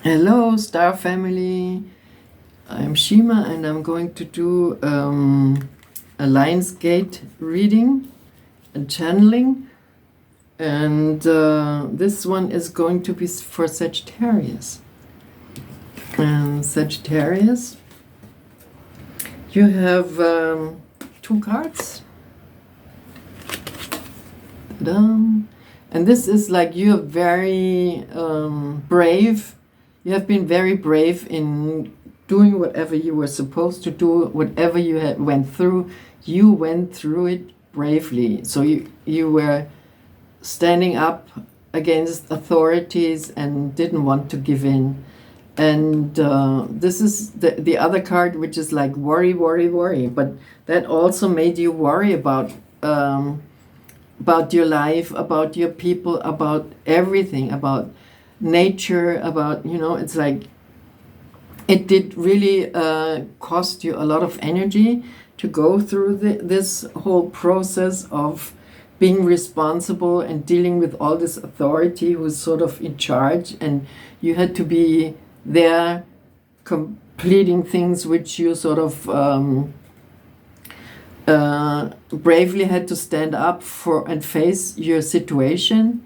Hello, Star Family. I'm Shima and I'm going to do a Lionsgate reading and channeling. And this one is going to be for Sagittarius. And Sagittarius, you have two cards. Ta-da. And this is like you're very brave. You have been very brave in doing whatever you were supposed to do, whatever you went through. You went through it bravely. So you were standing up against authorities and didn't want to give in. And this is the other card, which is like worry, worry, worry. But that also made you worry about your life, about your people, about everything, about nature, about, it's like it did really cost you a lot of energy to go through this whole process of being responsible and dealing with all this authority who's sort of in charge, and you had to be there completing things which you sort of bravely had to stand up for and face your situation.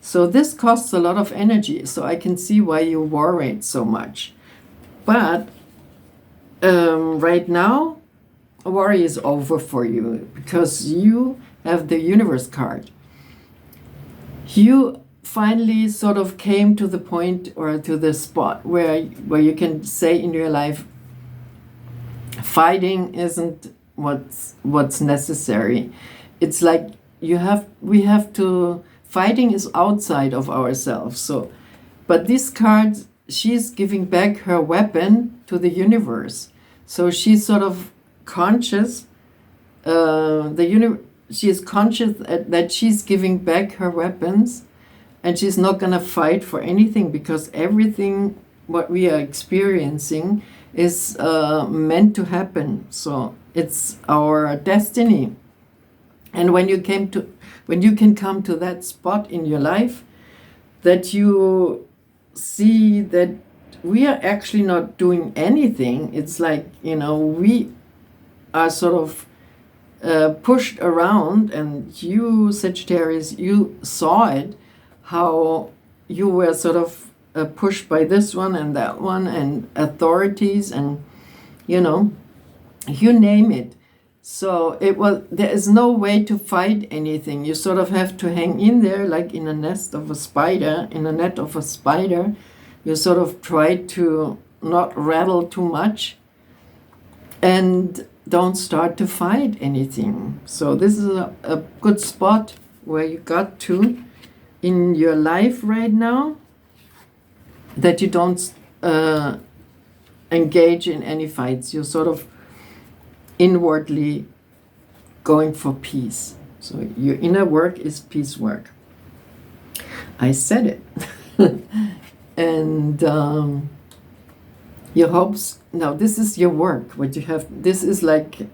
So this costs a lot of energy, so I can see why you worried so much. But right now, worry is over for you because you have the universe card. You finally sort of came to the point or to the spot where you can say in your life, fighting isn't what's necessary. It's like we have to, fighting is outside of ourselves. So, but this card, she's giving back her weapon to the universe. So she's sort of conscious, she is conscious that she's giving back her weapons, and she's not gonna fight for anything because everything what we are experiencing is meant to happen. So it's our destiny. And when you can come to that spot in your life that you see that we are actually not doing anything, it's like, we are sort of pushed around, and you, Sagittarius, you saw it, how you were sort of pushed by this one and that one and authorities and, you name it. So there is no way to fight anything. You sort of have to hang in there like in a net of a spider. You sort of try to not rattle too much and don't start to fight anything. So this is a good spot where you got to in your life right now, that you don't engage in any fights. You're sort of inwardly going for peace. So your inner work is peace work. I said it. And your hopes, now this is your work, this is like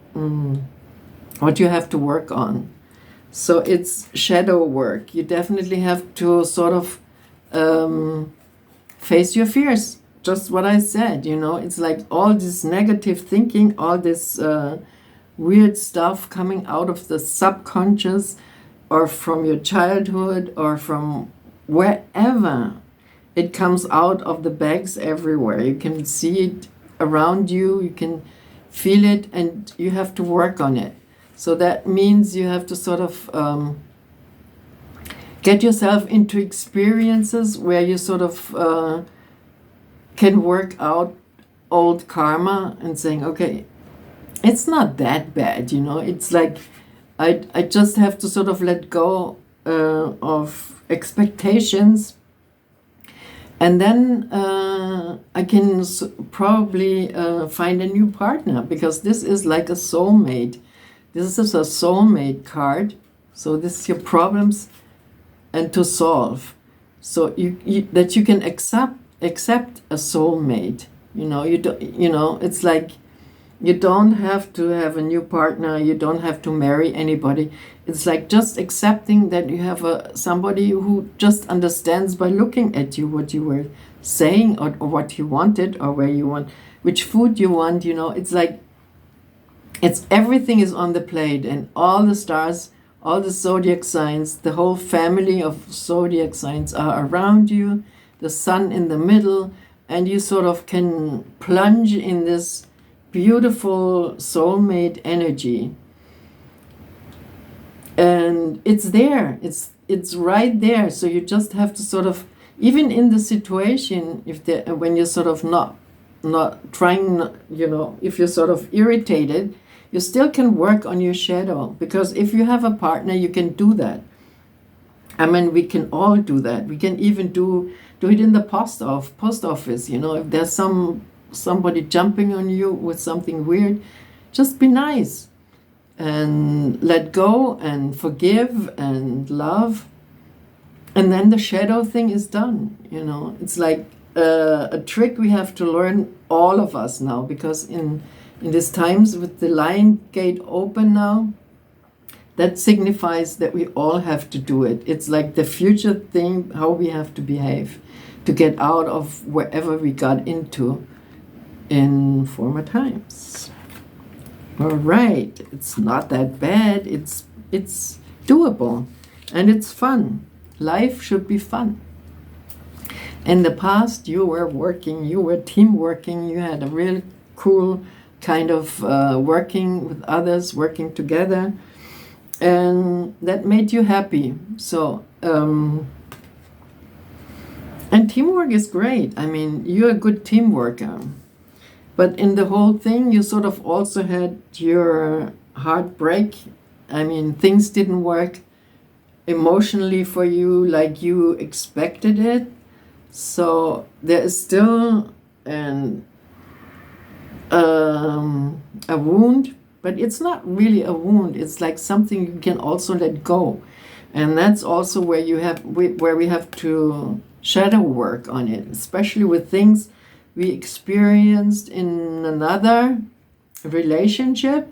what you have to work on. So it's shadow work. You definitely have to sort of face your fears. Just what I said, it's like all this negative thinking, all this weird stuff coming out of the subconscious or from your childhood or from wherever. It comes out of the bags everywhere. You can see it around you, you can feel it, and you have to work on it. So that means you have to sort of get yourself into experiences where you sort of can work out old karma and saying, okay, it's not that bad, it's like I just have to sort of let go of expectations, and then I can probably find a new partner, because this is like a soulmate. This is a soulmate card. So this is your problems and to solve. So that you can accept a soulmate. It's like you don't have to have a new partner, you don't have to marry anybody. It's like just accepting that you have somebody who just understands by looking at you what you were saying, or what you wanted, or where you want, which food you want. It's like everything is on the plate, and all the stars, all the zodiac signs, the whole family of zodiac signs are around you, the sun in the middle, and you sort of can plunge in this beautiful soulmate energy. And it's there, it's right there. So you just have to sort of, even in the situation, when you're sort of not trying, if you're sort of irritated, you still can work on your shadow, because if you have a partner, you can do that. I mean, we can all do that. We can even do it in the post office. If there's somebody jumping on you with something weird, just be nice and let go and forgive and love, and then the shadow thing is done. It's like a trick we have to learn, all of us now, because in these times with the lion gate open now, that signifies that we all have to do it. It's like the future thing, how we have to behave to get out of wherever we got into in former times. All right, it's not that bad. It's doable, and it's fun. Life should be fun. In the past, you were team working, you had a real cool kind of working with others, working together, and that made you happy. So, and teamwork is great. I mean, you're a good team worker. But in the whole thing, you sort of also had your heartbreak. I mean, things didn't work emotionally for you like you expected it. So there is still a wound, but it's not really a wound. It's like something you can also let go. And that's also where we have to shadow work on it, especially with things we experienced in another relationship.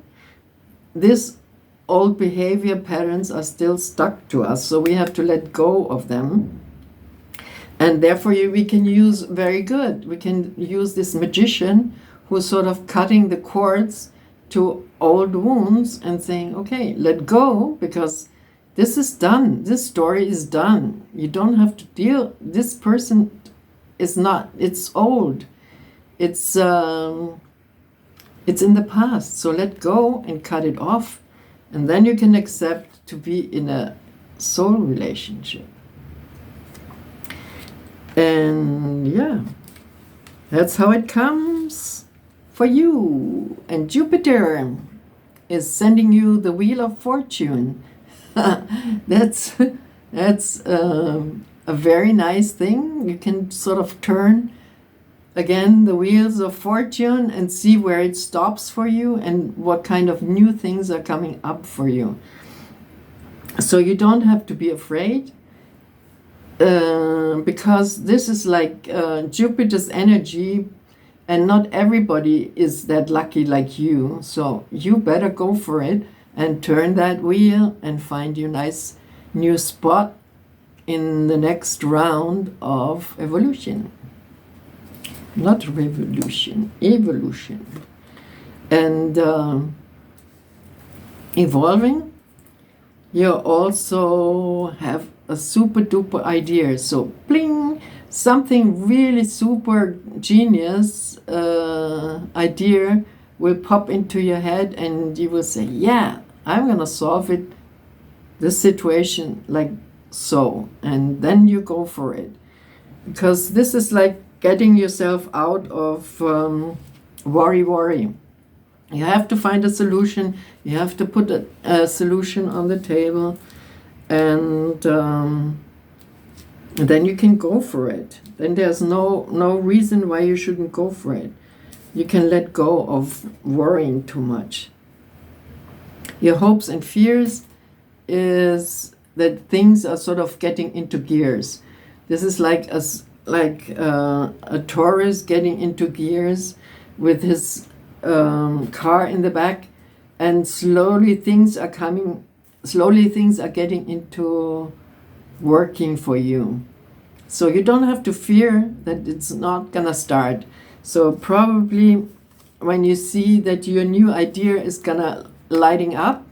These old behavior patterns are still stuck to us, so we have to let go of them. And therefore we can use this magician who's sort of cutting the cords to old wounds and saying, okay, let go, because this is done. This story is done. You don't have to deal. This person is not, it's old. It's in the past. So let go and cut it off. And then you can accept to be in a soul relationship. And yeah, that's how it comes for you. And Jupiter is sending you the Wheel of Fortune. That's a very nice thing. You can sort of turn again the wheels of fortune and see where it stops for you and what kind of new things are coming up for you. So you don't have to be afraid, because this is like Jupiter's energy, and not everybody is that lucky like you. So you better go for it and turn that wheel and find your nice new spot in the next round of evolution. Not revolution, evolution. And evolving, you also have a super duper idea. So bling, something really super genius idea will pop into your head, and you will say, yeah, I'm gonna solve it, this situation like so. And then you go for it, because this is like getting yourself out of worry. You have to find a solution. You have to put a solution on the table, and then you can go for it. Then there's no reason why you shouldn't go for it. You can let go of worrying too much. Your hopes and fears is that things are sort of getting into gears. This is like a Taurus getting into gears with his car in the back, and slowly things are getting into working for you. So you don't have to fear that it's not gonna start. So probably when you see that your new idea is gonna lighting up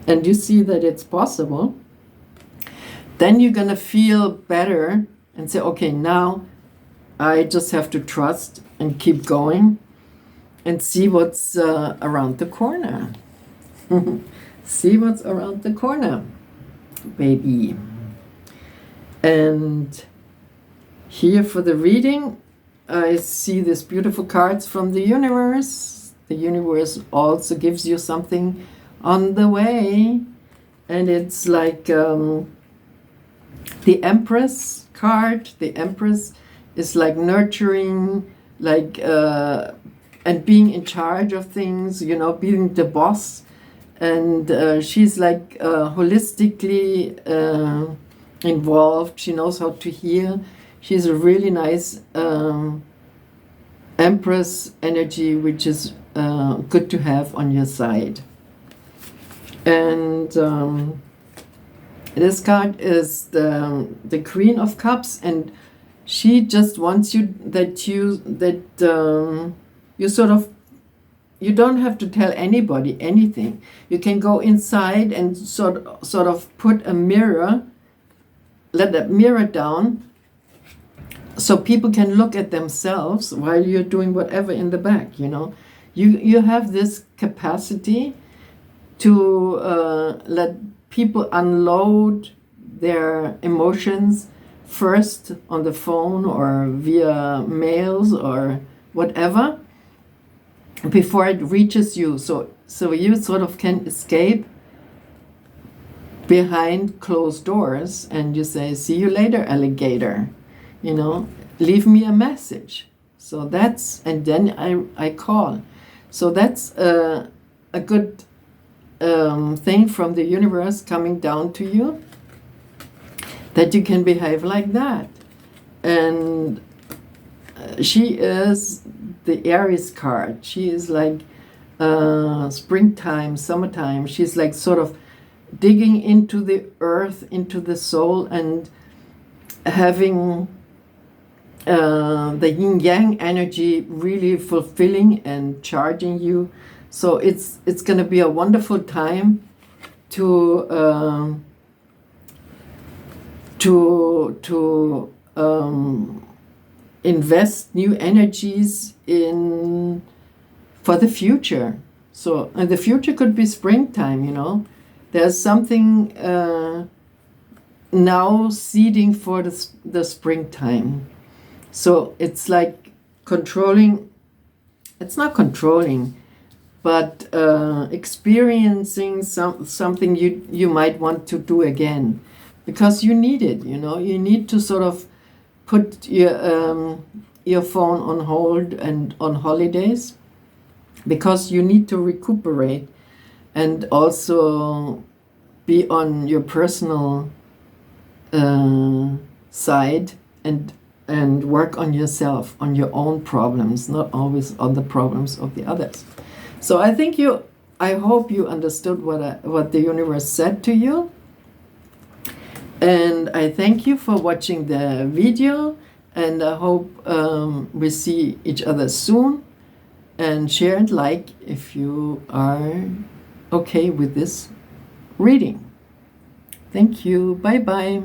and you see that it's possible, then you're gonna feel better and say, okay, now I just have to trust and keep going and see what's around the corner. See what's around the corner, baby. And here for the reading, I see these beautiful cards from the universe. The universe also gives you something on the way. And it's like the Empress card. The Empress is like nurturing, like and being in charge of things, you know, being the boss. And she's like holistically involved. She knows how to heal. She's a really nice Empress energy, which is good to have on your side. And this card is the Queen of Cups, and she just wants you you sort of, you don't have to tell anybody anything. You can go inside and sort of put a mirror, let that mirror down, so people can look at themselves while you're doing whatever in the back, you know. You have this capacity to let people unload their emotions first on the phone or via mails or whatever before it reaches you. So you sort of can escape behind closed doors and you say, see you later, alligator. You know, leave me a message. So that's, and then I call. So that's a good thing from the universe coming down to you, that you can behave like that. And she is the Aries card. She is like springtime, summertime. She's like sort of digging into the earth, into the soul, and having the yin-yang energy really fulfilling and charging you. So it's going to be a wonderful time to invest new energies in for the future. So and the future could be springtime, you know. There's something now seeding for the springtime. So it's like controlling, it's not controlling, but experiencing something you might want to do again, because you need it, you know. You need to sort of put your phone on hold and on holidays, because you need to recuperate and also be on your personal side and work on yourself, on your own problems, not always on the problems of the others. So I hope you understood what the universe said to you. And I thank you for watching the video, and I hope we see each other soon. And share and like if you are okay with this reading. Thank you. Bye-bye.